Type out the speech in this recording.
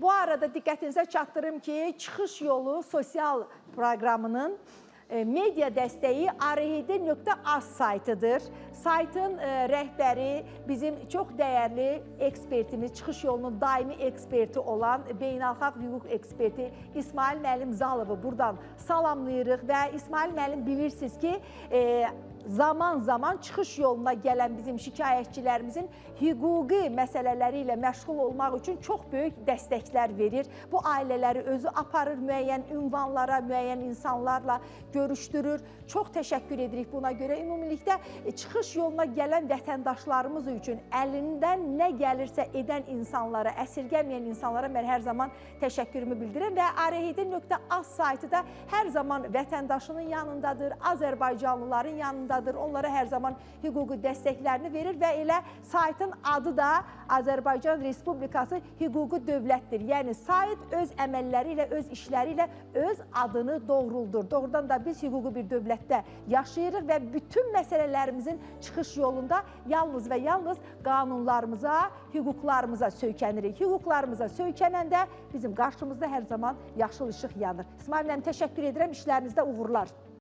Bu arada diqqətinizə çatdırım ki, Çıxış Yolu sosial proqramının media dəstəyi arehidi.az saytıdır. Saytın rəhbəri bizim çox dəyərli ekspertimiz, Çıxış Yolunun daimi eksperti olan beynəlxalq hüquq eksperti İsmail müəllim Zalovu buradan salamlayırıq və İsmail müəllim bilirsiniz ki, zaman-zaman çıxış yoluna gələn bizim şikayətçilərimizin hüquqi məsələləri ilə məşğul olmaq üçün çox böyük dəstəklər verir. Bu ailələri özü aparır, müəyyən ünvanlara, müəyyən insanlarla görüşdürür. Çox təşəkkür edirik buna görə. Ümumilikdə çıxış yoluna gələn vətəndaşlarımız üçün əlindən nə gəlirsə edən insanlara, əsirgəməyən insanlara mən hər zaman təşəkkürümü bildirirəm və arehidi.az saytı da hər zaman vətəndaşının yanındadır, Azərbaycanlıların yanındadır. Onlara hər zaman hüquqi dəstəklərini verir və elə saytın adı da Azərbaycan Respublikası hüquqi dövlətdir. Yəni sayt öz əməlləri ilə, öz işləri ilə öz adını doğruldur. Doğrudan da biz hüquqi bir dövlətdə yaşayırıq və bütün məsələlərimizin çıxış yolunda yalnız və yalnız qanunlarımıza, hüquqlarımıza söykənirik. Hüquqlarımıza söykənəndə bizim qarşımızda hər zaman yaşıl işıq yanır. İsmail müəllim, təşəkkür edirəm, işlərinizdə uğurlar.